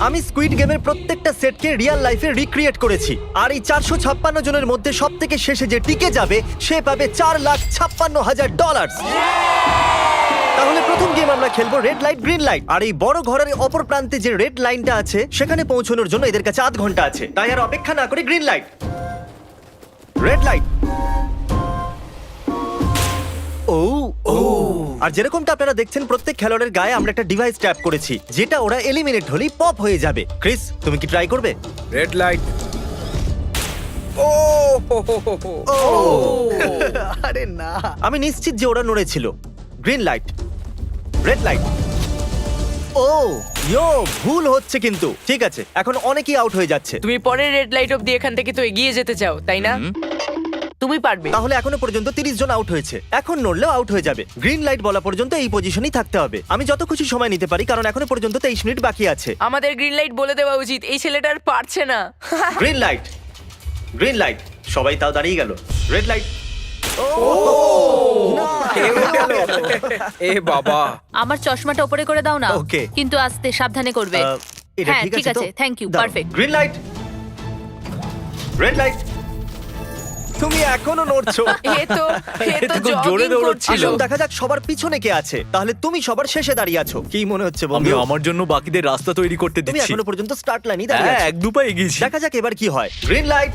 আমি স্কুইড গেমের প্রত্যেকটা সেটকে রিয়েল লাইফে রিক্রিয়েট করেছি, আর এই 456 জনের মধ্যে সব থেকে শেষে যে টিকে যাবে সে পাবে $4,56,000। তাহলে প্রথম গেম আমরা খেলবো রেড লাইট গ্রিন লাইট। আর এই বড় ঘরের অপর প্রান্তে যে রেড লাইনটা আছে সেখানে পৌঁছানোর জন্য এদের কাছে 8 ঘন্টা আছে। তাই আর অপেক্ষা না করে গ্রিন লাইট, রেড লাইট। ও ও, আর যেরকমটা আপনারা দেখছেন প্রত্যেক খেলোয়াড়ের গায়ে আমরা একটা ডিভাইস ট্যাপ করেছি যেটা ওরা এলিমিনেট হলেই পপ হয়ে যাবে। ক্রিস, তুমি কি ট্রাই করবে? Red light. ও ও আরে না, আমি নিশ্চিত যে ওরা নড়েছিল। Green light, red light. ও ইয়ো, ভুল হচ্ছে কিন্তু। ঠিক আছে, এখন অনেকেই আউট হয়ে যাচ্ছে। তুমি পরের রেড লাইট অব্দি এখান থেকে তো এগিয়ে যেতে চাও, তাই না? তুমি পারবে। তাহলে এখনো পর্যন্ত 30 জন আউট হয়েছে, এখন নড়লেও আউট হয়ে যাবে। গ্রিন লাইট বলা পর্যন্ত এই পজিশনেই থাকতে হবে। আমি যত খুশি সময় নিতে পারি কারণ এখনো পর্যন্ত 23 মিনিট বাকি আছে। আমাদের গ্রিন লাইট বলে দেওয়া উচিত, এই ছেলেটা আর পারছে না। Green light, green light. সবাই তাও দাঁড়িয়ে গেল। Red light. এ বাবা, আমার চশমাটা উপরে করে দাও না। Okay. কিন্তু আস্তে সাবধানে করবে। এটা হ্যাঁ, ঠিক ঠিক আছে তো? আছে, thank you, দাঁড়াও। perfect. Green light, red light. তুমি এখনো নড়ছো। এ তো খুব জোরে jogging দৌড়চ্ছিল। করছিল। আসুন দেখা যাক সবার পিছনে কে আছে। তাহলে তুমি সবার শেষে দাঁড়িয়ে আছো, কি মনে হচ্ছে আমি বন্ধু? আমার জন্য বাকিদের রাস্তা তৈরি করতে তুমি দিচ্ছি। এখনো পর্যন্ত স্টার্ট লাইনই দাঁড়িয়ে হ্যাঁ, আছো। এক দু পা এগিয়েছি। দেখা যাক এবার কি হয়। Green light,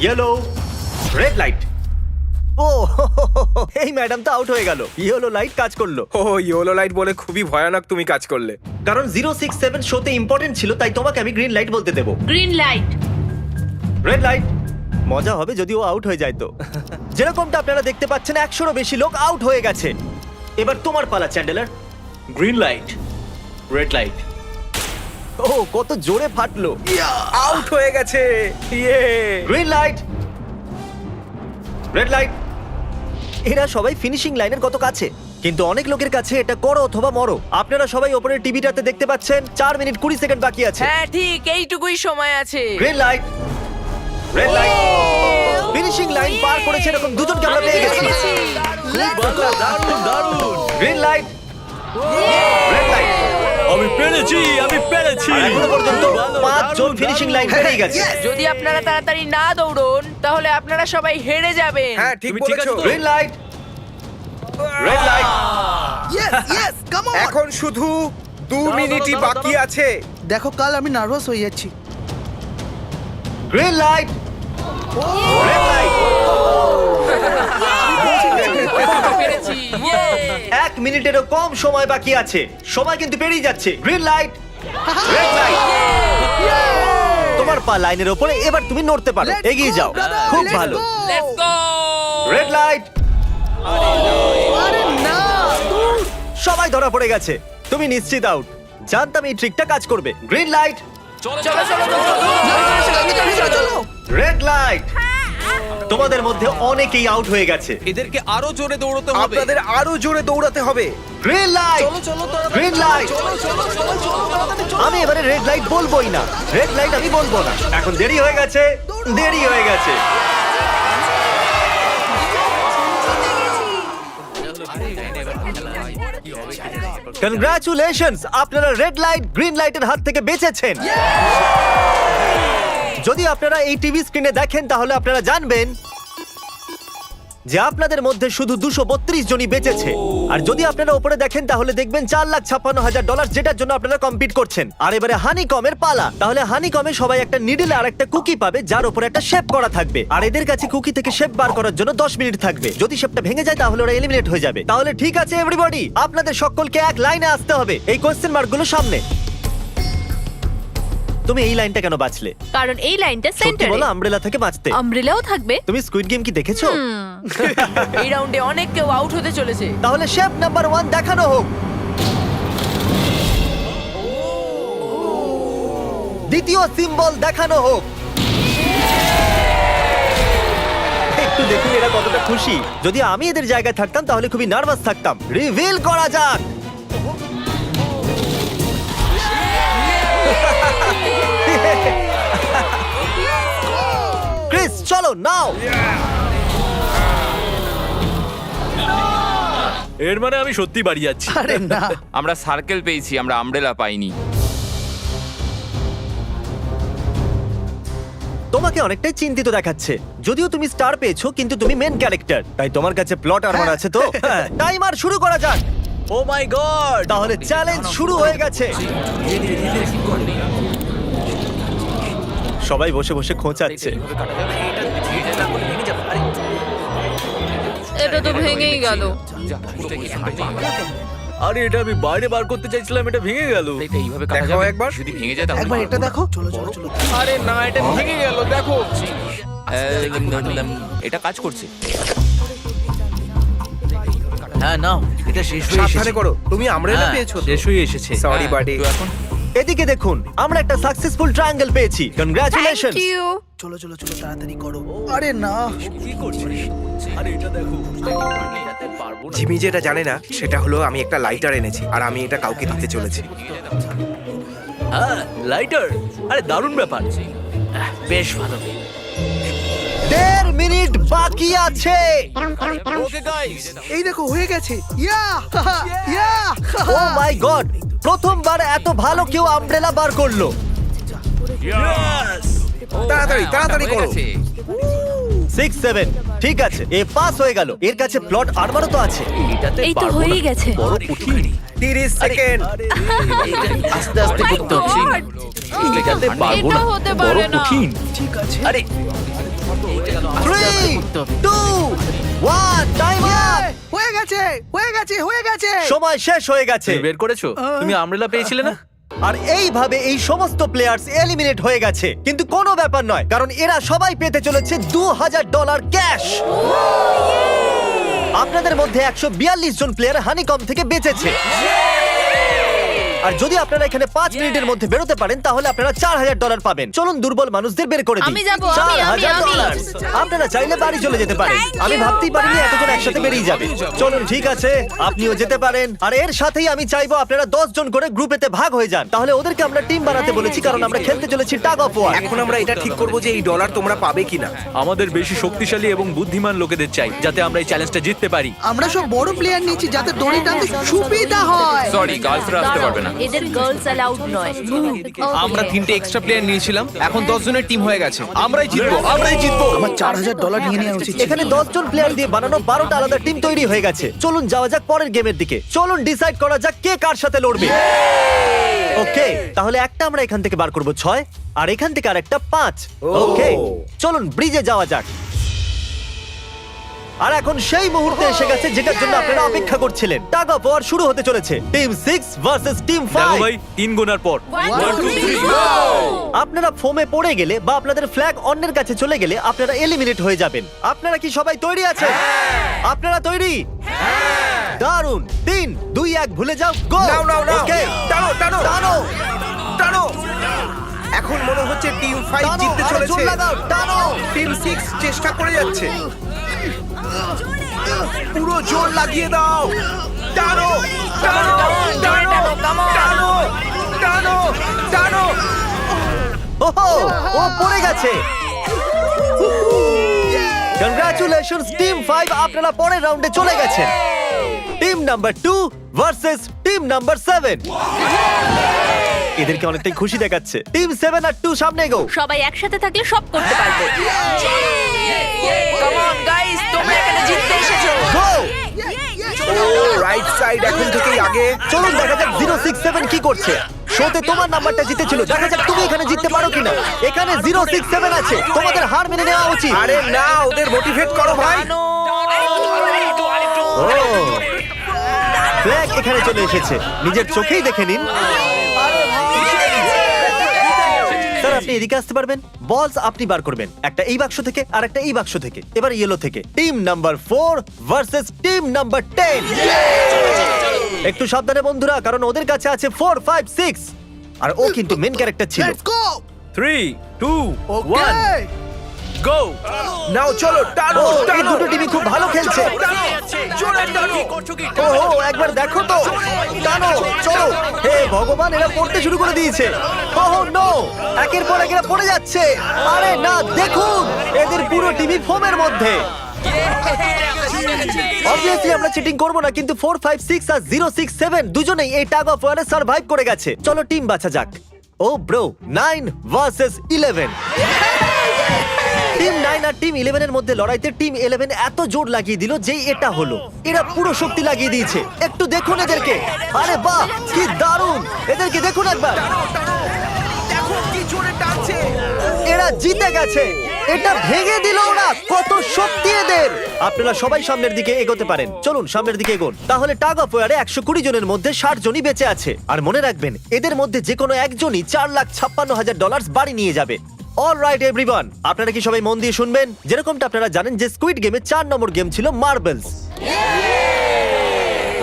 yellow, red light. ও এই ম্যাডাম তো আউট হয়ে গেল। ইয়েলো লাইট কাজ করলো ও ইয়েলো লাইট বলে খুবই ভয়ানক তুমি কাজ করলে। কারণ 067 শোতে ইম্পর্টেন্ট ছিল, তাই তোমাকে আমি গ্রিন লাইট বলতে দেবো। Green light. Red light. মজা হবে যদি ও আউট হয়ে যায় তো। যেরকমটা আপনারা দেখতে পাচ্ছেন 100-এরও বেশি লোক আউট হয়ে গেছে। এবার তোমার পালা Chandler. Green light, red light. ও কত জোরে ফাটলো। আউট হয়ে গেছে। ইয়ে। Green light, red light. এরা সবাই ফিনিশিং লাইনের কত কাছে, কিন্তু অনেক লোকের কাছে এটা করো অথবা মরো। আপনারা সবাই ওপরের টিভিটাতে দেখতে পাচ্ছেন 4 মিনিট 20 সেকেন্ড বাকি আছে। হ্যাঁ ঠিক, এইটুকুই সময় আছে। Green light, red light. Finishing line পার করেছে এরকম দুজনকে আমরা পেয়ে গেছি। দারুণ দারুণ। Green light, red light. আমি পেরেছি, আমি পেরেছি। আর এখনো পর্যন্ত খুব ভালো, 5 জন দারুণ, ফিনিশিং দারুণ। লাইন পেরিয়ে গেছে। যদি আপনারা তাড়াতাড়ি না দৌড়ন তাহলে আপনারা সবাই হেরে যাবেন। হ্যাঁ ঠিক তুমি ঠিক বলেছো। আছো তো? Green light, red light. এখন শুধু 2 মিনিটই বাকি আছে। দেখো কাল আমি নার্ভাস হয়ে যাচ্ছি। Green light, red light. পেরেছি। Yay! 1 মিনিটেরও কম সময় বাকি আছে। সময় কিন্তু পেরিয়ে যাচ্ছে। Green light, red light. তোমার পা লাইনের উপরে, এবার তুমি নড়তে পারো। Let's এগিয়ে go, যাও। brother, খুব let's ভালো। go! Let's go! Red light. আরে না, সবাই ধরা পড়ে গেছে। তুমি নিশ্চিত আউট। জানতাম এই ট্রিকটা কাজ করবে। গ্রিন লাইট, চলো চলো চলো। Red light. তোমাদের মধ্যে অনেকেই আউট হয়ে গেছে। এদেরকে আরো জোরে দৌড়তে হবে। আপনাদের আরো জোরে দৌড়াতে হবে। Green light, green light. আমি এবারে রেড লাইট বলবোই না। রেড লাইট আমি বলবো না। এখন দেরি হয়ে গেছে, দেরি হয়ে গেছে। কনগ্রাচুলেশনস, আপনারা রেড লাইট গ্রিন লাইটের হাত থেকে বেঁচেছেন। যদি আপনারা এই টিভি স্ক্রিনে দেখেন তাহলে আপনারা জানবেন যে আপনাদের মধ্যে শুধু 232 জনই বেঁচেছে। আর যদি আপনারা উপরে দেখেন তাহলে দেখবেন $4,56,000, যেটার জন্য আপনারা কম্পিট করছেন। আর এবারে হানিকমের পালা। তাহলে হানিকমে সবাই একটা নিডল আর একটা কুকি পাবে যার উপরে একটা শেপ করা থাকবে। আর এদের কাছে কুকি থেকে শেপ বার করার জন্য 10 মিনিট থাকবে। যদি শেপটা ভেঙে যায় তাহলে ওরা এলিমিনেট হয়ে যাবে। তাহলে ঠিক আছে এভরিবডি, আপনাদের সকলকে এক লাইনে আসতে হবে এই কোশ্চেন মার্কগুলো সামনে। তুমি এই লাইনটা কেন বাছলে? কারণ এই লাইনটা সত্যি সেন্টারে। বলো, আমব্রেলা থেকে বাঁচতে। আমব্রেলাও থাকবে। তুমি স্কুইড গেম কি দেখেছো? এই রাউন্ডে অনেক কেউ আউট হতে চলেছে। তাহলে শেপ নাম্বার 1 দেখানো হোক। দ্বিতীয় সিম্বল দেখানো হোক। একটু দেখুন এরা কতটা খুশি। যদি আমি এদের জায়গায় থাকতাম তাহলে খুবই নার্ভাস থাকতাম। রিভিল করা যাক। ক্রিস চলো নাও। এর মানে আমি সত্যি বাড়ি যাচ্ছি। আরে না। আমরা সার্কেল পেয়েছি, আমরা আমব্রেলা পাইনি। তোমাকে অনেকটাই চিন্তিত দেখাচ্ছে। যদিও তুমি স্টার পেয়েছো কিন্তু তুমি মেন ক্যারেক্টার, তাই তোমার কাছে প্লট আর্মার আছে তো। টাইমার শুরু করা যাক। ও মাই গড! তাহলে চ্যালেঞ্জ শুরু হয়ে গেছে। সবাই বসে বসে খোঁচাচ্ছে। এটা তো ভেঙেই গেল। আরে এটা আমি বাইরে বার করতে চাইছিলাম, এটা ভেঙে গেল। এইভাবে কাটা দেখাও যাবে একবার। যদি ভেঙে যায় তাহলে একবার এটা দেখো। চলো চলো চলো। আরে না, এটা ভেঙে গেল, দেখো। এটা কাজ করছে। হ্যাঁ নাও, এটা শেষ হয়ে সাবধানে এসেছে। করো, তুমি আমরেলা হ্যাঁ, পেয়েছো তো? শেষ হয়ে এসেছে। সরি হ্যাঁ, বাডি। তো এখন এদিকে দেখুন, আমরা একটা সাকসেসফুল ট্রায়াঙ্গেল পেয়েছি। কনগ্রাচুলেশন। Thank you. চলো চলো চলো তাড়াতাড়ি করো। আরে না। কি করছিস? আরে এটা দেখো। এটাতে পারবো না। জিমি যেটা জানে না সেটা হলো আমি একটা লাইটার এনেছি আর আমি এটা কাউকে দিতে চলেছি। হ্যাঁ, লাইটার। আরে দারুণ ব্যাপার। বেশ ভালো। 1.5 মিনিট বাকি আছে। ওকে গাইস, এই দেখো হয়ে গেছে। ইয়া ইয়া। ও মাই গড, প্রথমবার এত ভালো কেউ আমব্রেলা বার করলো। ইয়েস! তাড়াতাড়ি তাড়াতাড়ি হয়ে করো। গেছে। 6 7 ঠিক আছে, এ পাস হয়ে গেল। এর কাছে প্লট আর্মারও তো আছে। এটাতে এই তো পারবো না। হয়েই গেছে। বড় কঠিন। 30 সেকেন্ড। আস্তে আস্তে করতে হচ্ছে। এটাতে পারবো এটা না। হতে বড় পারে না। কঠিন। ঠিক আছে। আরে 3 2 1 টাইম আপ। হয়ে গেছে হয়ে গেছে হয়ে গেছে। সময় শেষ হয়ে গেছে। তুমি বের করেছো? তুমি আমরেলা পেয়েছিলে না? আর এইভাবে এই সমস্ত প্লেয়ার্স এলিমিনেট হয়ে গেছে। কিন্তু কোনো ব্যাপার নয়, কারণ এরা সবাই পেতে চলেছে $2000 ক্যাশ। আপনাদের মধ্যে 142 জন প্লেয়ার হানিকম থেকে বেঁচেছে। আর যদি আপনারা এখানে 5 মিনিটের মধ্যে বেরোতে পারেন তাহলে আপনারা $4000 পাবেন। চলুন দুর্বল মানুষদের বের করে দিই। আমি যাবো, আমি। $4000। আপনারা চাইলে বাড়ি চলে যেতে পারেন। আমি ভাবতেই পারিনি এতজন একসাথে বেরিয়ে যাবে। চলুন ঠিক আছে, আপনিও যেতে পারেন। আর এর সাথেই আমি চাইবো আপনারা 10 জন করে গ্রুপেতে ভাগ হয়ে যান। তাহলে ওদেরকে আমরা টিম বানাতে বলেছি, কারণ আমরা খেলতে চলেছি টাগ অফ ওয়ার। এখন আমরা এটা ঠিক করব যে এই ডলার তোমরা পাবে কিনা। আমাদের বেশি শক্তিশালী এবং বুদ্ধিমান লোকেদের চাই, যাতে আমরা এই চ্যালেঞ্জটা জিততে পারি। আমরা সব বড় প্লেয়ার নিয়েছি যাতে দড়ি টানতে সুবিধা হয়। সরি, গার্লসরা আসতে পারবে না। এদের গার্লস অ্যালাউড নয়। আমরা 3টে এক্সট্রা প্লেয়ার নিয়েছিলাম, এখন 10 জনের টিম হয়ে গেছে। আমরাই জিতবো, আমরাই জিতবো। আমার $4000 নিয়ে নেওয়া উচিত ছিল। এখানে 10 জন প্লেয়ার দিয়ে বানানো 12টা আলাদা টিম তৈরি হয়ে গেছে। চলুন যাওয়া যাক পরের গেমের দিকে। চলুন ডিসাইড করা যাক কে কার সাথে লড়বে। ওকে, তাহলে একটা আমরা এখান থেকে বার করব 6, আর এখান থেকে আরেকটা 5। ওকে, চলুন ব্রিজে যাওয়া যাক। আর এখন সেই মুহূর্তে এসে গেছে যেটার জন্য আপনারা অপেক্ষা করছিলেন। টাগ অফ ওয়ার শুরু হতে চলেছে। টিম 6 ভার্সেস টিম দেখো 5। ভাই, 3 গোনার পর। আপনারা ফোমে পড়ে গেলে বা আপনাদের ফ্ল্যাগ অন্যের কাছে চলে গেলে আপনারা এলিমিনেট হয়ে যাবেন। আপনারা কি সবাই তৈরি আছেন? আপনারা তৈরি? দারুন। 3 2 1 ভুলে যাও, গো। নাও নাও নাও। ওকে, টানো টানো টানো টানো। এখন মনে হচ্ছে টিম 5 টানো, জিততে আরো জোর চলেছে। লাগাও, টানো। টিম 6 চেষ্টা করে যাচ্ছে। পুরো জোর লাগিয়ে দাও। টানো টানো টানো টানো টানো টানো। ওহো, ও পড়ে গেছে। কংগ্রাচুলেশনস টিম 5, আপনারা পরের রাউন্ডে চলে গেছেন। Team number 2 versus team number 7। এদেরকে অনেকটাই খুশি দেখাচ্ছে। টিম 7 আর 2 সামনে এগো। সবাই একসাথে থাকলে সব করতে পারবে। কাম অন গাইস, তোমরা এখানে জিততে এসেছো। গো। ও রাইট সাইড এখন থেকেই আগে। চলুন দেখা যাক 067 কি করছে। শোতে তোমার নাম্বারটা জিতেছিল, দেখা যাক তুমি এখানে জিততে পারো কিনা। এখানে 067 আছে, তোমাদের হার মেনে নেওয়া উচিত। আরে না, ওদের মোটিভেট করো ভাই। ও, ফ্ল্যাগ এখানে চলে এসেছে, নিজের চোখেই দেখে নিন। স্যার আপনি এদিকে আসতে পারবেন? বলস আপনি বার করবেন, একটা এই বাক্স থেকে আর একটা এই বাক্স থেকে। এবার ইয়েলো থেকে। Team number 4 versus team number 10। একটু সাবধানে বন্ধুরা, কারণ ওদের কাছে আছে 4 5 6, আর ও কিন্তু মেন ক্যারেক্টার ছিল। Let's go. 3 2 ওকে। 1 গো। নাও চলো টানো ও, এই টানো। দুটো টিমই খুব ভালো খেলছে। জোরে টানো। ওহো, একবার দেখো তো, টানো, চলো। হে ভগবান, এরা পড়তে শুরু করে দিয়েছে। ওহো নো, একের পর এক এরা পড়ে যাচ্ছে। আরে না, দেখুন এদের পুরো টিমই ফোমের মধ্যে। অবভিয়াসলি আমরা চিটিং করব না, কিন্তু 4 5 6 আর 067 দুজনেই এই টাগ অফ ওয়ারে সার্ভাইভ করে গেছে। চলো টিম বাছা যাক। ও ব্রো, 9 ভার্সেস 11। টিম 9 আর টিম 11 এর মধ্যে লড়াইতে টিম 11 এত জোর লাগিয়ে দিল যে এটা হলো। এরা পুরো শক্তি লাগিয়ে দিয়েছে। একটু দেখুন এদেরকে। আরে বাহ, কি দারুণ! এদেরকে দেখুন একবার। দেখো কি জোরে টানছে। এরা জিতে গেছে। এটা ভেঙে দিল ওরা। কত শক্তি এদের! আপনারা সবাই সামনের দিকে এগোতে পারেন। চলুন সামনের দিকে এগোন। তাহলে টাগ অফ ওয়ারে 120 জনের মধ্যে 60 জনই বেঁচে আছে। আর মনে রাখবেন, এদের মধ্যে যে কোনো একজনই $4,56,000 বাড়ি নিয়ে যাবে। অলরাইট এভরিওয়ান, আপনারা কি সবাই মন দিয়ে শুনবেন? যেরকমটা আপনারা জানেন যে স্কুইড গেমে 4 নম্বর গেম ছিল মার্বেলস।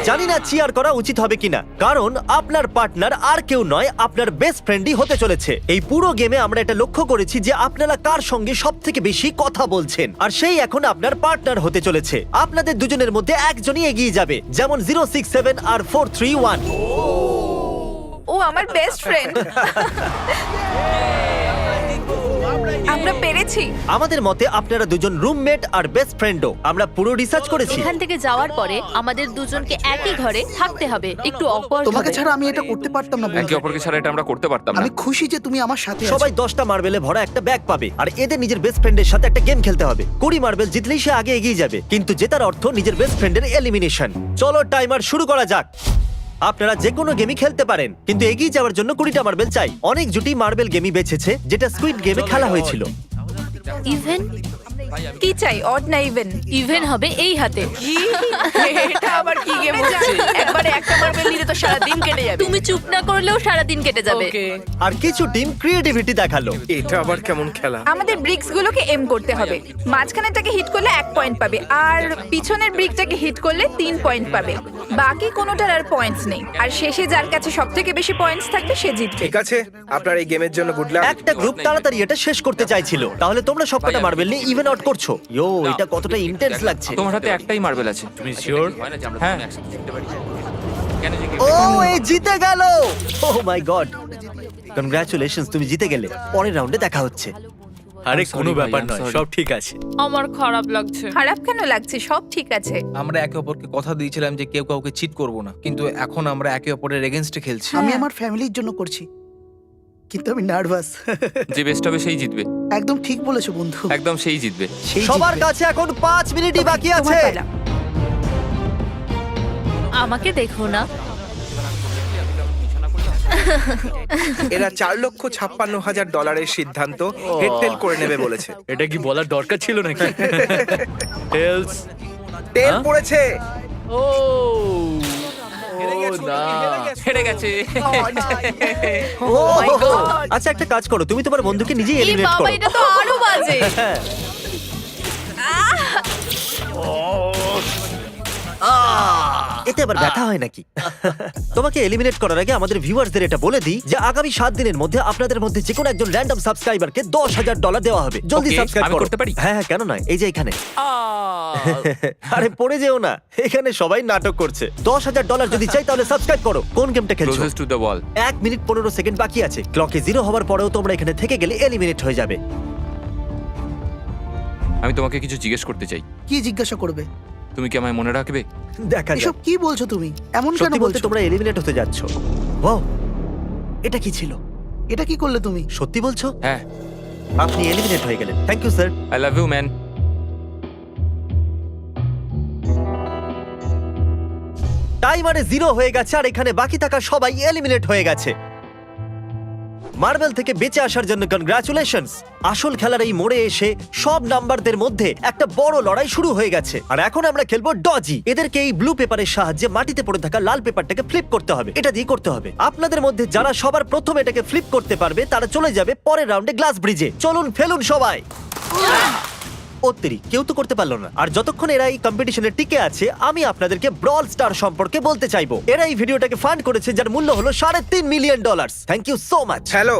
জানি না চিয়ার করা উচিত হবে কিনা, কারণ আপনার পার্টনার আর কেউ নয়, আপনার বেস্ট ফ্রেন্ডই হতে চলেছে। এই পুরো গেমে আমরা এটা লক্ষ্য করেছি যে আপনারা কার সঙ্গে সবথেকে বেশি কথা বলছেন, আর সেই এখন আপনার পার্টনার হতে চলেছে। আপনাদের দুজনের মধ্যে একজনই এগিয়ে যাবে, যেমন 067 আর 431। ও আমার বেস্ট ফ্রেন্ড। আমরা পেরেছি। আমাদের মতে আপনারা দুজন রুমমেট আর বেস্ট ফ্রেন্ডও। আমরা পুরো রিসার্চ করেছি। এখান থেকে যাওয়ার পরে আমাদের দুজনকে একই ঘরে থাকতে হবে। একটু অকওয়ার্ড তোমাকে হবে। ছাড়া আমি এটা করতে পারতাম না একে বন্ধু। অপরকে ছাড়া এটা আমরা করতে পারতাম না। আমি খুশি যে তুমি আমার সাথে আছো। সবাই 10টা মার্বেলে ভরা একটা ব্যাগ পাবে, আর এদের নিজের বেস্ট ফ্রেন্ডের সাথে একটা গেম খেলতে হবে। 20 মার্বেল জিতলেই সে আগে এগিয়ে যাবে, কিন্তু জেতার অর্থ নিজের বেস্ট ফ্রেন্ডের এলিমিনেশন। চলো টাইমার শুরু করা যাক। আপনারা যে কোনো গেমই খেলতে পারেন, কিন্তু এগিয়ে যাওয়ার জন্য 20টা মার্বেল চাই। অনেক জুটি মার্বেল গেমই বেছেছে, যেটা স্কুইড গেমে খেলা হয়েছিল। ইভেন কি চাই, অড না ইভেন? ইভেন হবে এই হাতে। এটা আবার কি গেম হচ্ছে? একবারে একটা মার্বেল নিলে তো সারা দিন কেটে যাবে। তুমি চুপ না করলেও সারা দিন কেটে যাবে। ওকে। আর কিছু টিম ক্রিয়েটিভিটি দেখালো। এটা আবার কেমন খেলা? আমাদের ব্রিক্স গুলোকে এম করতে হবে। মাঝখানেরটাকে হিট করলে 1 পয়েন্ট পাবে, আর পিছনের ব্রিকটাকে হিট করলে 3 পয়েন্ট পাবে। বাকি কোনোটার আর পয়েন্টস নেই, আর শেষে যার কাছে সবথেকে বেশি পয়েন্টস থাকবে সে জিতবে। ঠিক আছে, আপনার এই গেমের জন্য গুড লাক। একটা গ্রুপ তাড়াতাড়ি এটা শেষ করতে চাইছিল। তাহলে তোমরা সবকটা মার্বেল নিয়ে ইভেন আউট করছো। ইয়ো, এটা কতটা ইন্টেন্স লাগছে। তোমার হাতে একটাই মার্বেল আছে। তুমি শিওর? হ্যাঁ। ও, এই জিতে গেল! ও মাই গড, কনগ্রাচুলেশনস, তুমি জিতে গেলে। পরের রাউন্ডে দেখা হচ্ছে। আরে I'm sorry কোনো ভাই, ব্যাপার I'm নয়, sorry. সব ঠিক আছে। আমার খারাপ লাগছে। খারাপ কেন লাগছে? সব ঠিক আছে। আমরা একে অপরকে কথা দিয়েছিলাম যে কেউ কাউকে চিট করব না, কিন্তু এখন আমরা একে অপরের এগেইনস্টে খেলছি। আমি আমার ফ্যামিলির জন্য করছি, কিন্তু আমি নার্ভাস। যে বেস্ট হবে সেই জিতবে। একদম ঠিক বলেছো বন্ধু। একদম সেই জিতবে। সেই সবার জিতবে। কাছে এখন 5 মিনিটই বাকি তোমার আছে। পালা। আমাকে দেখো না। এরা $4,56,000 সিদ্ধান্ত হেডটেল করে নেবে বলেছে। এটা কি বলার দরকার ছিল নাকি? টেলস। টেল পড়েছে। ও না, হেরে গেছে। ও, আচ্ছা একটা কাজ করো, তুমি তোমার বন্ধুকে নিজেই এই এলিমিনেট বাবা, করো। এটা তো আরো বাজে। হ্যাঁ। এতে আবার ব্যথা হয় নাকি? তোমাকে এলিমিনেট করার আগে আমাদের ভিউয়ার্সদের এটা বলে দিই যে আগামী 7 দিনের মধ্যে আপনাদের মধ্যে যে কোনো একজন র্যান্ডম সাবস্ক্রাইবারকে $10,000 দেওয়া হবে। জলদি Okay, সাবস্ক্রাইব আমি করো। করতে পারি? হ্যাঁ হ্যাঁ, কেন নয়, এই যে এখানে। আরে পড়ে যেও না, এখানে সবাই নাটক করছে। $10,000 যদি চাই তাহলে সাবস্ক্রাইব করো। কোন গেমটা খেলছো? Closest to the wall. 1 minute 15 second বাকি আছে। ক্লকে 0 হওয়ার পরেও তোমরা এখানে থেকে গেলে এলিমিনেট হয়ে যাবে। আমি তোমাকে কিছু জিজ্ঞেস করতে চাই। কি জিজ্ঞাসা করবে? তুমি কি আমায় মনে রাখবে? দেখা যাক। এসব কি বলছো তুমি? এমন কেন সত্যি বলতে বলছো? তোমরা এলিমিনেট হতে যাচ্ছ। ওয়াও, এটা কি ছিল? এটা কি করলে তুমি? সত্যি বলছো? হ্যাঁ। আপনি এলিমিনেট হয়ে গেলেন। Thank you sir. I love you man. টাইমারে 0 হয়ে গেছে, আর এখানে বাকি থাকা সবাই এলিমিনেট হয়ে গেছে। মার্বেল থেকে বেঁচে আসার জন্য কনগ্রাচুলেশনস। আসল খেলার এই মোড়ে এসে সব নাম্বারদের মধ্যে একটা বড় লড়াই শুরু হয়ে গেছে। আর এখন আমরা খেলবো ডজি। এদেরকে এই ব্লু পেপারের সাহায্যে মাটিতে পড়ে থাকা লাল পেপারটাকে ফ্লিপ করতে হবে। এটা দিয়ে করতে হবে। আপনাদের মধ্যে যারা সবার প্রথম এটাকে ফ্লিপ করতে পারবে তারা চলে যাবে পরের রাউন্ডে গ্লাস ব্রিজে। চলুন ফেলুন সবাই। কেউ তো করতে পারলো না। আর যতক্ষণ এরা এই কম্পিটিশনে টিকে আছে, আমি আপনাদেরকে ব্রল স্টার সম্পর্কে বলতে চাইবো। এরা এই ভিডিওটাকে ফান্ড করেছে, যার মূল্য হলো $3.5 million. Thank you so much. Hello.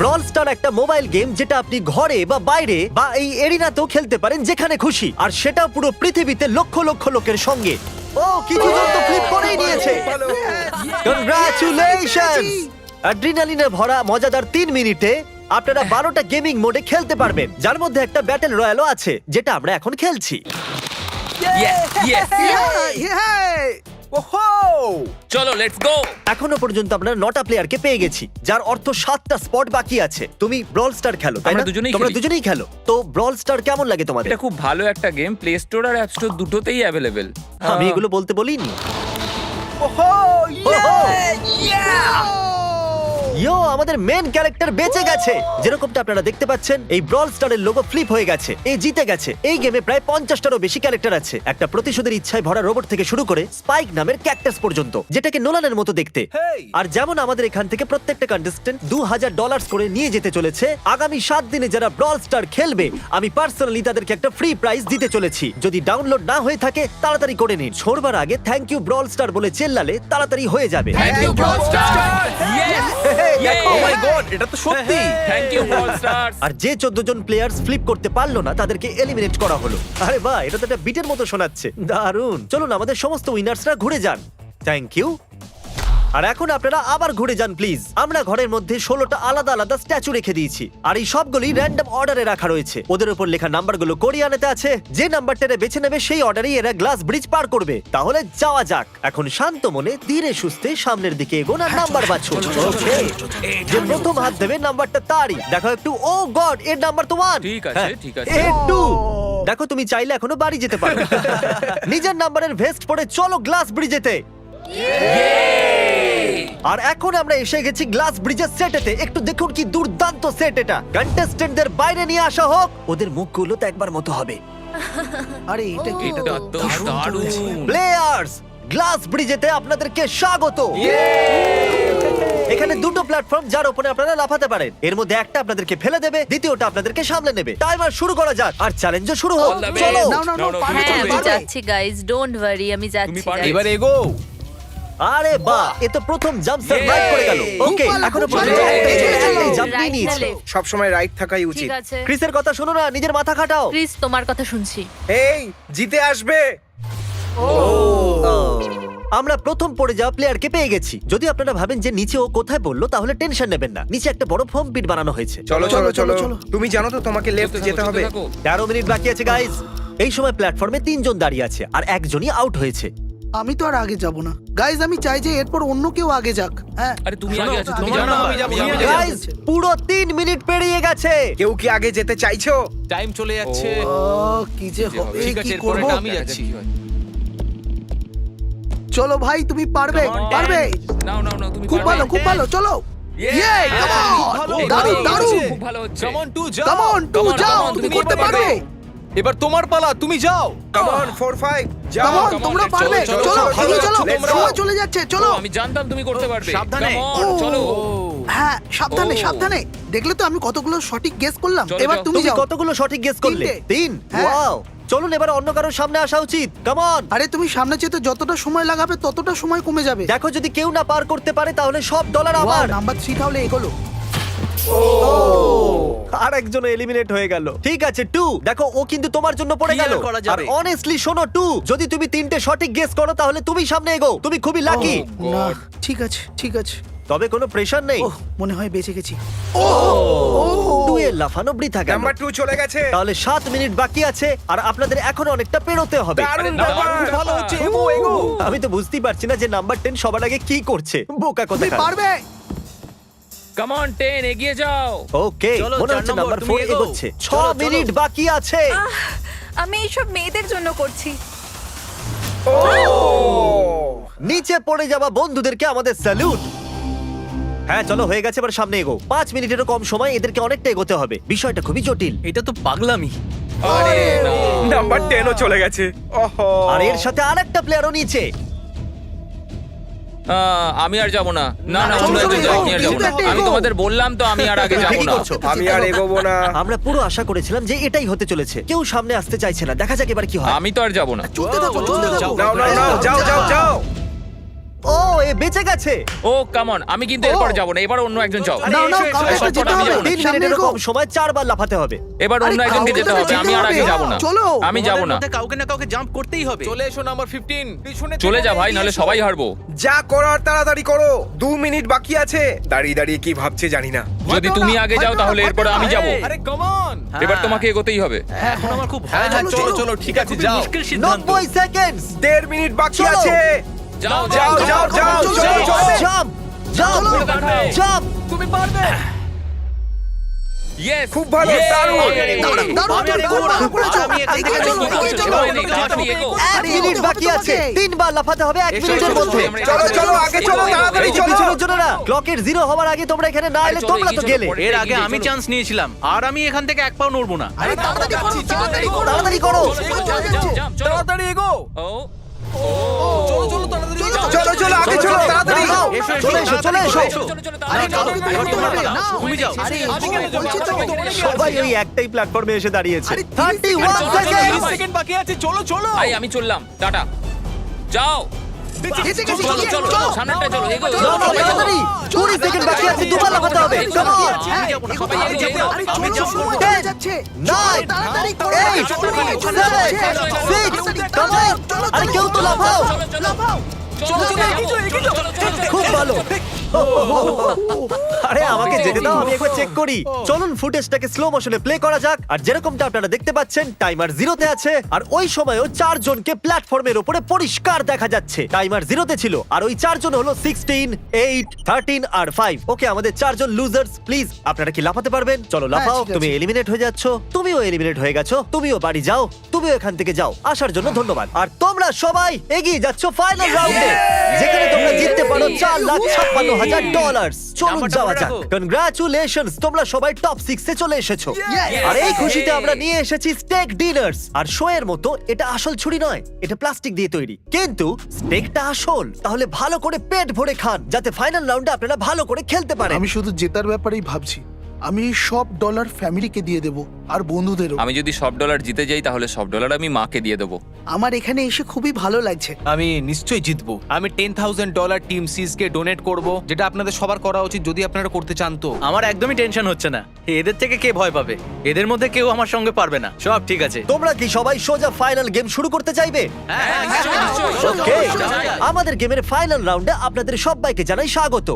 Brawl Star একটা মোবাইল গেম, যেটা আপনি ঘরে বা বাইরে বা এই এরিনাতেও খেলতে পারেন, যেখানে খুশি। আর সেটা পুরো পৃথিবীতে লক্ষ লক্ষ লোকের সঙ্গে। ও, কিছু জন তো ফ্লিপ করেই নিয়েছে। কনগ্রাচুলেশনস। অ্যাড্রিনালিনে ভরা মজাদার 3 মিনিটে আপনারা 12টা গেমিং মোডে খেলতে পারবেন, যার মধ্যে একটা ব্যাটল রয়্যালও আছে, যেটা আমরা এখন খেলছি। Yay! ওহো! চলো লেটস গো। এখনো পর্যন্ত আমরা 9টা প্লেয়ারকে পেয়ে গেছি, যার অর্থ 7টা স্পট বাকি আছে। তুমি ব্রল স্টার খেলো, তাই না? আমরা দুজনেই তোমরা খেলি। দুজনেই খেলো। তো ব্রল স্টার কেমন লাগে তোমাদের? এটা খুব ভালো একটা গেম, প্লে স্টোর আর অ্যাপ স্টোর দুটোতেই অ্যাভেলেবেল। আমি এগুলো বলতে বলিনি। ওহো! ইয়ো, আমাদের মেন ক্যারেক্টার বেঁচে গেছে। যেরকমটা আপনারা দেখতে পাচ্ছেন, এই ব্রল স্টারের লোগো ফ্লিপ হয়ে গেছে। এই জিতে গেছে। এই গেমে প্রায় 50টারও বেশি ক্যারেক্টার আছে। একটা প্রতিশোধের ইচ্ছায় ভরা রোবট থেকে শুরু করে স্পাইক নামের ক্যাকটাস পর্যন্ত, যেটাকে নোলানের মতো দেখতে। Hey! আর যেমন আমাদের এখান থেকে প্রত্যেকটা কন্টেস্টেন্ট $2000 করে নিয়ে যেতে চলেছে, আগামী 7 দিনে যারা ব্রল স্টার খেলবে, আমি পার্সোনালি তাদেরকে একটা ফ্রি প্রাইজ দিতে চলেছি। যদি ডাউনলোড না হয়ে থাকে তাড়াতাড়ি করে নিন। ছোড়বার আগে থ্যাংক ইউ ব্রল স্টার বলে চেল্লালে তাড়াতাড়ি হয়ে যাবে। Thank you Brawl Star. Oh my God, এটা তো সত্যি। Thank you Brawl Star. আর যে 14 জন প্লেয়ার্স ফ্লিপ করতে পারলো না তাদেরকে এলিমিনেট করা হলো। আরে বাহ, এটা তো একটা বিটের মতো শোনাচ্ছে। দারুণ। চলুন আমাদের সমস্ত উইনার্সরা ঘুরে যান। Thank you. আর এখন আপনারা আবার ঘুরে যান প্লিজ। আমরা ঘরের মধ্যে 16টা আলাদা আলাদা স্ট্যাচু রেখে দিয়েছি, আর এই সবগুলি র্যান্ডম অর্ডারে রাখা রয়েছে। ওদের উপর লেখা নাম্বারগুলো কোরিয়ানেতে আছে। যে নাম্বারটা বেছে নেবে সেই অর্ডারেই এরা গ্লাস ব্রিজ পার করবে। তাহলে যাওয়া যাক। এখন শান্ত মনে ধীরে সুস্থে সামনের দিকে এগোন আর নাম্বার বাছুন। Okay? যে প্রথম হাত দেবে নাম্বারটা তারই। দেখো একটু, ও গড, এর নাম্বার তো 1। ঠিক আছে, ঠিক আছে। এর 2। দেখো তুমি চাইলে এখনো বাড়ি যেতে পারো। নিজের নাম্বারের ভেস্ট পরে চলো গ্লাস ব্রিজেতে। আর এখন আমরা এসে গেছি গ্লাস ব্রিজের সেটেতে। একটু দেখুন কি দুর্দান্ত সেট এটা। কন্টেস্টেন্টদের বাইরে নিয়ে আসা হোক, ওদের মুখগুলো তো একবার মতো হবে। আরে এটা কি? এটা তো দারুণ। প্লেয়ার্স, গ্লাস ব্রিজেতে আপনাদেরকে স্বাগত। এখানে দুটো প্ল্যাটফর্ম যার উপরে আপনারা লাফাতে পারেন। এর মধ্যে একটা আপনাদেরকে ফেলে দেবে, দ্বিতীয়টা আপনাদেরকে সামলে নেবে। টাইমার শুরু করা যাক আর চ্যালেঞ্জও শুরু হোক। All the best. চলো। নাও, নাও, নাও, No, no, পারবে, হ্যাঁ, তুমি আমি পারবে। যাচ্ছি গাইস, ডোন্ট ওয়ারি, আমি যাচ্ছি পারবে। guys। এবার এগো। আরে বাহ, এ তো প্রথম জাম্প সার্ভাইভ করে গেল। ওকে, খুব ভালো, এখনো খুব ভালো। পর্যন্ত এই চলে, চলো। একটাই জাম্প Right নিয়েছে। না left? সব সময় রাইট থাকাই ঠিক উচিত। আছে ক্রিসের কথা শোনো না, নিজের মাথা খাটাও। প্লিজ, তোমার কথা শুনছি। এই জিতে আসবে। আমরা প্রথম পড়ে যাওয়া প্লেয়ারকে পেয়ে গেছি। যদি আপনারা ভাবেন যে নিচে ও কোথায় বললো, তাহলে টেনশন নেবেন না। নিচে একটা বড় ফোম পিট বানানো হয়েছে। চলো চলো চলো চলো। তুমি জানো তো তোমাকে লেফট যেতে হবে। 13 মিনিট বাকি আছে গাইজ। এই সময় প্ল্যাটফর্মে 3 জন দাঁড়িয়ে আছে আর একজনই আউট হয়েছে। আমি তো আর আগে যাব না গাইজ। আমি চাই যে এরপর অন্য কেউ আগে যাক। হ্যাঁ, আরে তুমি আগে আছো, তুমি তোমার জানো নাম না। আমি যাবো, আমি আমি যাবো। গাইজ, পুরো 3 মিনিট পেরিয়ে গেছে। কেউ কি আগে যেতে চাইছো? টাইম চলে যাচ্ছে। কি যে হবে, ঠিক আছে, কি এরপরে করব? আমি যাচ্ছি। চলো ভাই, তুমি পারবে, Come on, পারবে। নাও নাও নাও, তুমি খুব পারবে। ভালো, খুব ভালো, চলো। ইয়ে, come on! এই দারুণ, তো, দারুণ। খুব ভালো হচ্ছে। কাম অন টু যাও। Come on, টু Come on, যাও, come on, তুমি তুমি করতে করতে পারবে। এবার তোমার পালা, তুমি যাও। কাম অন 4 5 যাও। Come on, come on, তোমরা let's পারবে। চলো, চলো, চলো, এগিয়ে চলো। let's go. সময় চলে যাচ্ছে, চলো। ও, আমি জানতাম তুমি করতে পারবে। সাবধানে। Come on, চলো। হ্যাঁ, সাবধানে, ও। সাবধানে। দেখলে তো আমি কতগুলো সঠিক গেস করলাম। চলো, এবার যাও। তুমি তুমি যাও। কতগুলো সঠিক গেস করলে? 3। হ্যাঁ। ওয়াও। চলুন এবার অন্য কারোর সামনে আসা উচিত। Come on. আরে তুমি সামনে যেতে যতটা সময় লাগাবে ততটা সময় কমে যাবে। দেখো, যদি কেউ না পার করতে পারে তাহলে সব ডলার আমার। নাম্বার 3 তাহলে এগোলো। আর একজন এলিমিনেট হয়ে গেল। ঠিক আছে 2, দেখো ও কিন্তু তোমার জন্য পড়ে কি গেল। আর করা আর যাবে? অনেস্টলি শোনো 2, যদি তুমি 3টে সঠিক গেস করো তাহলে তুমি সামনে এগো। তুমি খুবই লাকি। না, ঠিক আছে, ঠিক আছে। তবে কোনো প্রেশার নেই। ওহ, মনে হয় বেঁচে গেছি। 2 এর লাফানো বৃথা গেল। নাম্বার 2 চলে গেছে। তাহলে 7 মিনিট বাকি আছে আর আপনাদের এখনো অনেকটা পেরোতে হবে। দারুণ না, ব্যাপার। খুব ভালো হচ্ছে, এগো, এগো। আমি তো বুঝতেই পারছি না যে নাম্বার 10 সবার আগে কি করছে। বোকা তুমি কথা। পারবে। কাম অন 10, এগিয়ে যাও। ওকে, চলো, মনে 4 হচ্ছে নম্বর, নাম্বার তুমি 4 এগোও। এগোচ্ছে। 6 চলো, চলো। মিনিট বাকি আছে। আমি এইসব মেয়েদের জন্য করছি। নিচে পড়ে যাওয়া বন্ধুদেরকে আমাদের স্যালুট। হ্যাঁ চলো, হয়ে গেছে, এবার সামনে এগো। 5 মিনিটেরও কম সময়, এদেরকে অনেকটা এগোতে হবে। বিষয়টা খুবই জটিল। এটা তো পাগলামি। আরে না। নাম্বার 10 ও চলে গেছে। ওহো। আর এর সাথে আরেকটা প্লেয়ারও নিচে। আমি আর যাব না। না না, চলো, অন্য একজন চলো, যাও, এগো, আমি আর যাব কিন্তু না। একটা আমি এগো। তোমাদের বললাম তো, আমি আর আগে যাব ঠিকই না। করছো। আমি আর এগোবো না। আমরা পুরো আশা করেছিলাম যে এটাই হতে চলেছে। কেউ সামনে আসতে চাইছে না। দেখা যাক এবার কি হয়। আমি তো আর যাব না। চলতে থাকো, চলতে থাকো। নাও নাও নাও, যাও যাও যাও। ও, এ বেঁচে গেছে। ও কাম অন, আমি কিন্তু এরপর যাব না। এবার অন্য একজন যাও। নাও, নাও, এসো, কাউকে এসো, একটা যেতে আমি হবে। যাবো না। 3 সামনে মিনিটেরও এগো। কম সময় 4 বার লাফাতে হবে। এবার অন্য আরে, একজনকে কাউকে যেতে তো হবে। আমি আর যেতে আগে হবে। যাব না। চলো। আমি যাব না। কাউকে না কাউকে জাম্প করতেই হবে। চলে এসো নাম্বার 15। পিছনে চলে যা ভাই, নাহলে সবাই হারবো। যা করার তাড়াতাড়ি করো। 2 মিনিট বাকি আছে। দাঁড়িয়ে দাঁড়িয়ে কি ভাবছে জানি না। যদি তুমি আগে যাও তাহলে এরপরে আমি যাব। আরে কাম অন। এবার তোমাকে এগোতেই হবে। এখন আমার খুব ভয় লাগছে। চলো চলো, ঠিক আছে, যাও। মুশকিল 90 সেকেন্ড। 1.5 মিনিট বাকি চলো। আছে। যাও যাও যাও যাও চলো চলো জাম্প জাম্প জাম্প তুমি পারবে। ইয়েস খুব ভালো, দারুণ। আমি এখান থেকে চলবো। এক মিনিট বাকি আছে, 3 বার লাফাতে হবে 1 মিনিটের মধ্যে। চলো চলো আগে চলো, তাড়াতাড়ি এই যে চলো। পিছনের জন্য না, ক্লকের 0 হওয়ার আগে তোমরা এখানে না এলে চলো, তোমরা তো এগিয়ে চলো, গেলে। পরে। এর আগে আমি চান্স নিয়েছিলাম আর আমি এখান থেকে এক পাও নড়বো না। তাড়াতাড়ি করো। তাড়াতাড়ি এগো। চলো চলো আগে চলো, তাড়াতাড়ি। দাঁড়াও, চলে এসো চলে এসো। তুমি যাও। সবাই ওই একটাই প্ল্যাটফর্মে এসে দাঁড়িয়েছে। 31 সেকেন্ড। সেকেন্ড বাকি আছে, চলো চলো। ভাই আমি চললাম, টাটা। যাও চলো চলো চলো সামনেটা চলো, এগো যাও, যাও, তাড়াতাড়ি। 20 সেকেন্ড বাকি আছে, দুবার লাফাতে হবে। Come on. সবাই আমি যাবো। 9 8 7 6 Come on. আরে কেউ তো লাফাও। খুব ভালো। আরে আমাকে যেতে দাও, আমি একবার চেক করি। চলুন ফুটেজটাকে স্লো মোশনে প্লে করা যাক। আর যেরকমটা আপনারা দেখতে পাচ্ছেন, টাইমার 0 তে আছে। আর ওই সময়ও 4 জনকে প্ল্যাটফর্মের উপরে পরিষ্কার দেখা যাচ্ছে। টাইমার 0 তে ছিল, আর ওই 4 জন হলো 16 8 13 আর 5। ওকে, আমাদের 4 জন লুজার্স। প্লিজ আপনারা কি লাফাতে পারবেন? চলো লাফাও। ঠিক আছে। তুমি এলিমিনেট হয়ে যাচ্ছ, তুমিও এলিমিনেট হয়ে গেছো, তুমিও বাড়ি যাও, তুমিও এখান থেকে যাও। আসার জন্য ধন্যবাদ। আর তোমরা সবাই এগিয়ে যাচ্ছ ফাইনাল রাউন্ডে, যেখানে তোমরা জিততে পারো $4,56,000। চলুন নাম্বারটা যাওয়া মনে যাক। রাখো। কনগ্রাচুলেশনস, তোমরা সবাই টপ 6 এ চলে এসেছো। আর এই খুশিতে আমরা নিয়ে এসেছি স্টেক ডিনার্স। আর শো এর মতো এটা আসল ছুরি নয়, এটা প্লাস্টিক দিয়ে তৈরি, কিন্তু স্টেকটা আসল। তাহলে ভালো করে পেট ভরে খান, যাতে ফাইনাল রাউন্ডে আপনারা ভালো করে খেলতে পারেন। আমি শুধু জেতার ব্যাপারেই ভাবছি। আমি এই সব ডলার ফ্যামিলিকে দিয়ে দেবো আর বন্ধুদেরও। আমি যদি সব ডলার জিতে যাই তাহলে সব ডলার আমি মাকে দিয়ে দেবো। আমার এখানে এসে খুবই ভালো লাগছে। আমি নিশ্চয়ই জিতবো। আমি $10,000 টিম সিজকে ডোনেট করব, যেটা আপনাদের সবার করা উচিত যদি আপনারা করতে চান তো। আমার একদমই টেনশন হচ্ছে না। এদের থেকে কে ভয় পাবে? এদের মধ্যে কেউ আমার সঙ্গে পারবে না। সব ঠিক আছে। তোমরা কি সবাই সোজা ফাইনাল গেম শুরু করতে চাইবে? Okay. আমাদের গেমের ফাইনাল রাউন্ডে আপনাদের সবাইকে জানাই স্বাগত।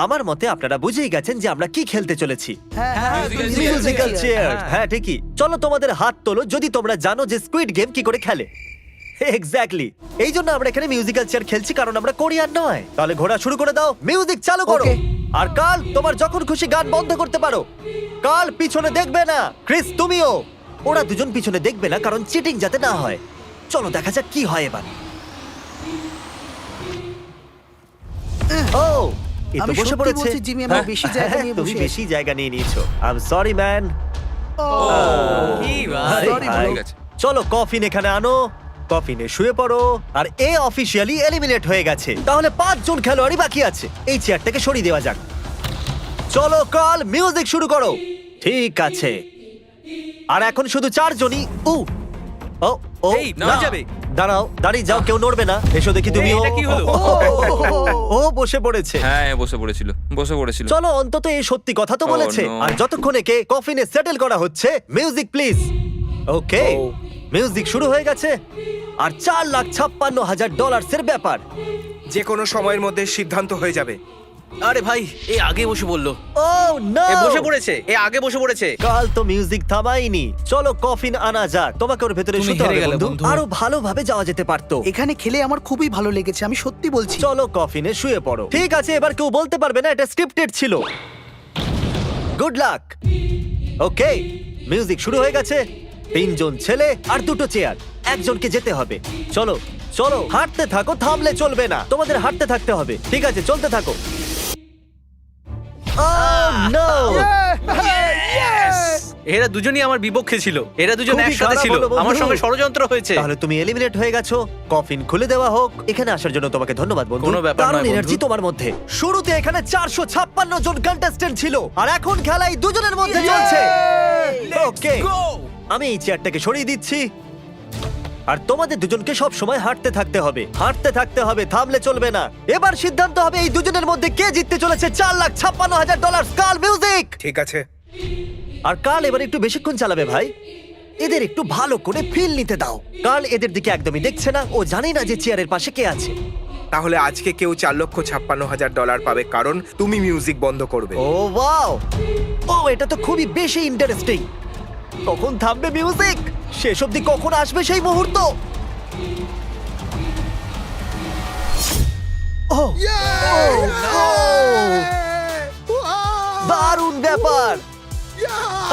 আমার মতে আপনারা বুঝেই গেছেন যে আমরা কি খেলতে চলেছি। Musical chair. হ্যাঁ ঠিকই। চলো তোমাদের হাত তোলো যদি তোমরা জানো যে স্কুইড গেম কি করে খেলে। এক্স্যাক্টলি, এই জন্য আমরা এখানে মিউজিক্যাল চেয়ার খেলছি, কারণ আমরা কোরিয়ান নয়। তাহলে ঘোরা শুরু করে দাও, মিউজিক চালু করো। Okay. আর কাল, তোমার যখন খুশি গান বন্ধ করতে পারো। কাল পিছনে দেখবে না। ক্রিস তুমিও। ওরা দুজন পিছনে দেখবে না, কারণ চিটিং যাতে না হয়। চলো দেখা যাক কি হয় এবার। ও, এ তো আমি বসে সত্যি পড়েছে। বলছি, জিমি, আমি বেশি জায়গা নিয়ে তুমি বসে বেশি জায়গা নিয়ে নিয়েছো। I am sorry man. কি আরে Sorry, ভাই। ঠিক আছে। চলো কফিন এখানে আনো, কফিনে শুয়ে পড়ো। আর এ অফিসিয়ালি এলিমিনেট হয়ে গেছে। তাহলে 5 জন খেলোয়াড়ই বাকি আছে। এই চেয়ারটাকে সরিয়ে দেওয়া যাক। চলো কাল, মিউজিক শুরু করো। ঠিক আছে। আর এখন শুধু 4 জনই। ও ও এই, না না যাবে। দাঁড়াও, দাঁড়িয়ে যাও, কেউ নড়বে না। এসো দেখি তুমি। এটা কি হলো? ও বসে পড়েছে। হ্যাঁ বসে পড়েছিল। চলো অন্তত এই সত্যি কথা তো Oh, বলেছে। no. আর যতক্ষণ একে কফিনে সেটেল করা হচ্ছে, মিউজিক প্লিজ। ওকে, মিউজিক শুরু হয়ে গেছে। আর $4,56,000 এর ব্যাপার। যে কোনো সময়ের মধ্যে সিদ্ধান্ত হয়ে যাবে। আরে ভাই, এ আগে বসে বললো। ও নো, এ বসে পড়েছে, এ আগে বসে পড়েছে। কাল তো মিউজিক থামাইনি। চলো কফিন আনা যাক। তোমাকে ওর ভেতরে তুমি শুতে হেরে হবে গেলে, বন্ধু। বন্ধু। আরো ভালোভাবে যাওয়া যেতে পারতো। এখানে খেলে আমার খুবই ভালো লেগেছে, আমি সত্যি বলছি। চলো কফিনে শুয়ে পড়ো। ঠিক আছে, এবার কেউ বলতে পারবে না এটা স্ক্রিপ্টেড ছিল। Good luck. ওকে, মিউজিক শুরু হয়ে গেছে। 3 জন ছেলে আর 2টো চেয়ার। একজনকে যেতে হবে। চলো চলো, হাঁটতে থাকো, থামলে চলবে না। তোমাদের হাঁটতে থাকতে হবে। ঠিক আছে, চলতে থাকো। Oh, no! এরা দুজনই আমার বিপক্ষে ছিল। এরা দুজন খুবই একসাথে খারাপ ছিল। হলো, বন্ধু। আমার সঙ্গে ষড়যন্ত্র হয়েছে। তাহলে তুমি এলিমিনেট হয়ে গেছো। কফিন খুলে দেওয়া হোক। এখানে আসার জন্য তোমাকে ধন্যবাদ বন্ধু। কোনো ব্যাপার দারুণ নয়, বন্ধু। এনার্জি তোমার মধ্যে। শুরুতে এখানে 456 জন কন্টেস্ট্যান্ট ছিল, আর এখন খেলাই দুজনের মধ্যে চলছে। ওকে, আমি এই চেয়ারটাকে সরিয়ে দিচ্ছি। আর তোমাদের দুজনকে সব সময় হাঁটতে থাকতে হবে, হাঁটতে থাকতে হবে, থামলে চলবে না। এবার সিদ্ধান্ত হবে এই দুজনের মধ্যে কে জিততে চলেছে $4,56,000। কাল মিউজিক। ঠিক আছে। আর কাল এবার একটু বেশিক্ষণ চালাবে ভাই। এদের একটু ভালো করে ফিল নিতে দাও। কাল এদের দিকে একদমই দেখছে না, ও জানে না যে চেয়ারের পাশে কে আছে। তাহলে আজকে কেউ $4,56,000 পাবে, কারণ তুমি মিউজিক বন্ধ করবে। ও ওয়াও, ও এটা তো খুবই বেশি ইন্টারেস্টিং। কখন থামবে মিউজিক? শেষ অবধি কখন আসবে সেই মুহূর্ত? ও দারুণ ব্যাপার।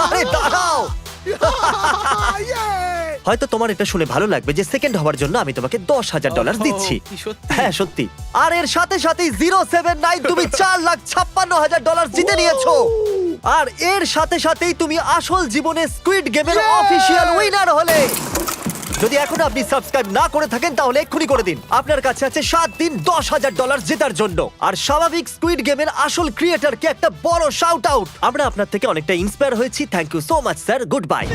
আরে দাঁড়াও, হয়তো তোমার এটা শুনে ভালো লাগবে যে সেকেন্ড হওয়ার জন্য আমি তোমাকে $10,000 দিচ্ছি। কি সত্যি? হ্যাঁ সত্যি। আর এর সাথে সাথেই 079 তুমি $4,56,000 জিতে নিয়েছো। আর এর সাথে সাথেই তুমি আসল জীবনে স্কুইড গেমের অফিসিয়াল উইনার হলে। যদি এখনো আপনি সাবস্ক্রাইব না করে থাকেন তাহলে এক্ষুনি করে দিন। আপনার কাছে আছে 7 দিন $10,000 জেতার জন্য। আর স্বাভাবিক স্কুইড গেমের আসল ক্রিয়েটরকে একটা বড় শাউট আউট। আমরা আপনার থেকে অনেকটা ইন্সপায়ার হয়েছি। Thank you so much sir, good by.